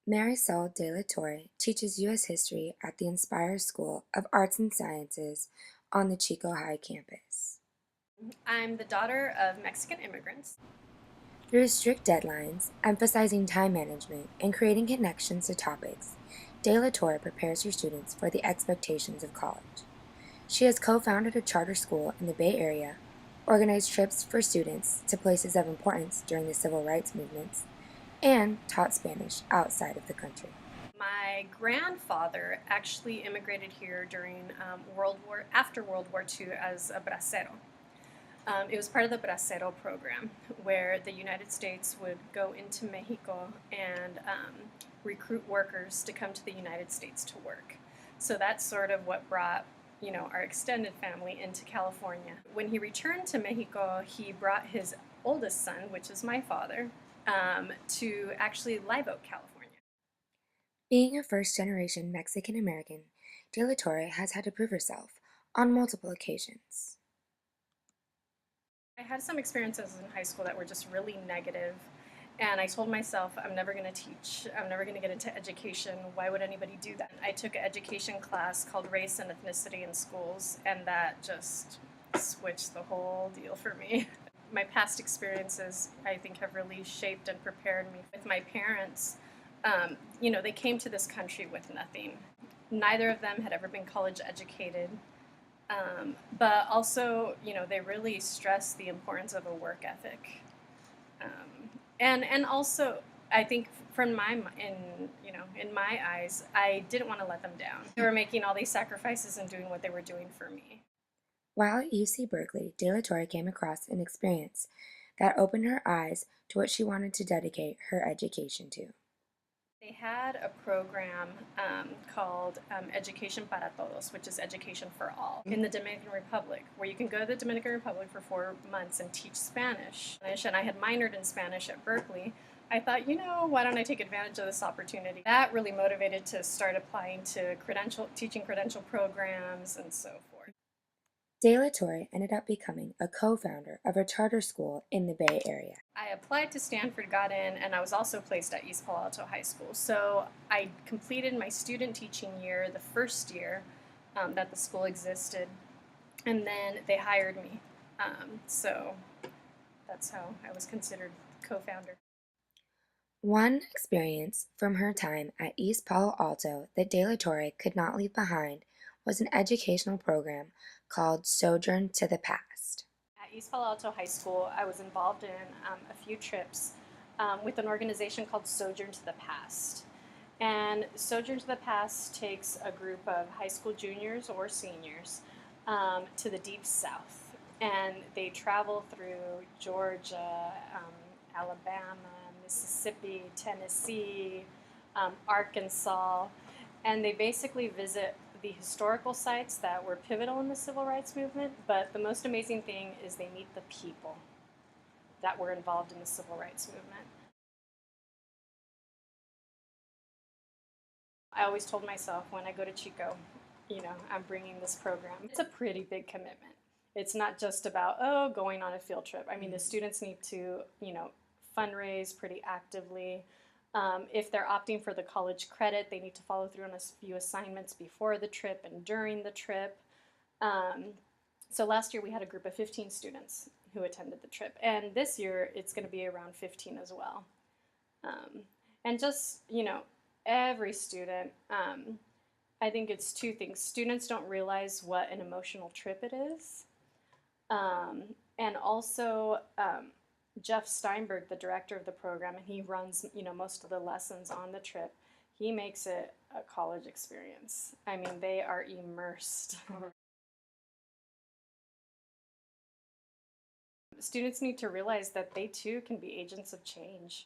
Marysol de la Torre teaches U.S. history at the Inspire School of Arts and Sciences on the Chico High campus. I'm the daughter of Mexican immigrants. Through strict deadlines, emphasizing time management, and creating connections to topics, de la Torre prepares her students for the expectations of college. She has co-founded a charter school in the Bay Area, organized trips for students to places of importance during the civil rights movements, and taught Spanish outside of the country. My grandfather actually immigrated here during after World War II as a bracero. It was part of the bracero program where the United States would go into Mexico and recruit workers to come to the United States to work. So that's sort of what brought our extended family into California. When he returned to Mexico, he brought his oldest son, which is my father, to actually Live Oak, California. Being a first-generation Mexican-American, de la Torre has had to prove herself on multiple occasions. I had some experiences in high school that were just really negative, and I told myself, I'm never going to teach, I'm never going to get into education. Why would anybody do that? I took an education class called Race and Ethnicity in Schools, and that just switched the whole deal for me. My past experiences, I think, have really shaped and prepared me. With my parents, they came to this country with nothing. Neither of them had ever been college educated. But also, they really stress the importance of a work ethic, and also, I think in my eyes, I didn't want to let them down. They were making all these sacrifices and doing what they were doing for me. While at UC Berkeley, de la Torre came across an experience that opened her eyes to what she wanted to dedicate her education to. They had a program called Education para Todos, which is education for all, in the Dominican Republic, where you can go to the Dominican Republic for 4 months and teach Spanish. And I had minored in Spanish at Berkeley. I thought, why don't I take advantage of this opportunity? That really motivated to start applying to teaching credential programs and so forth. De la Torre ended up becoming a co-founder of a charter school in the Bay Area. I applied to Stanford, got in, and I was also placed at East Palo Alto High School. So I completed my student teaching year, the first year that the school existed, and then they hired me. So that's how I was considered co-founder. One experience from her time at East Palo Alto that de la Torre could not leave behind was an educational program called Sojourn to the Past. At East Palo Alto High School, I was involved in a few trips with an organization called Sojourn to the Past. And Sojourn to the Past takes a group of high school juniors or seniors to the Deep South. And they travel through Georgia, Alabama, Mississippi, Tennessee, Arkansas, and they basically visit the historical sites that were pivotal in the civil rights movement, but the most amazing thing is they meet the people that were involved in the civil rights movement. I always told myself when I go to Chico, I'm bringing this program. It's a pretty big commitment. It's not just about, going on a field trip. I mean, the students need to, fundraise pretty actively. If they're opting for the college credit, they need to follow through on a few assignments before the trip and during the trip. So last year we had a group of 15 students who attended the trip, and this year it's going to be around 15 as well. And just, every student, I think it's two things. Students don't realize what an emotional trip it is. And also, Jeff Steinberg, the director of the program, and he runs, most of the lessons on the trip. He makes it a college experience. I mean, they are immersed. Students need to realize that they too can be agents of change.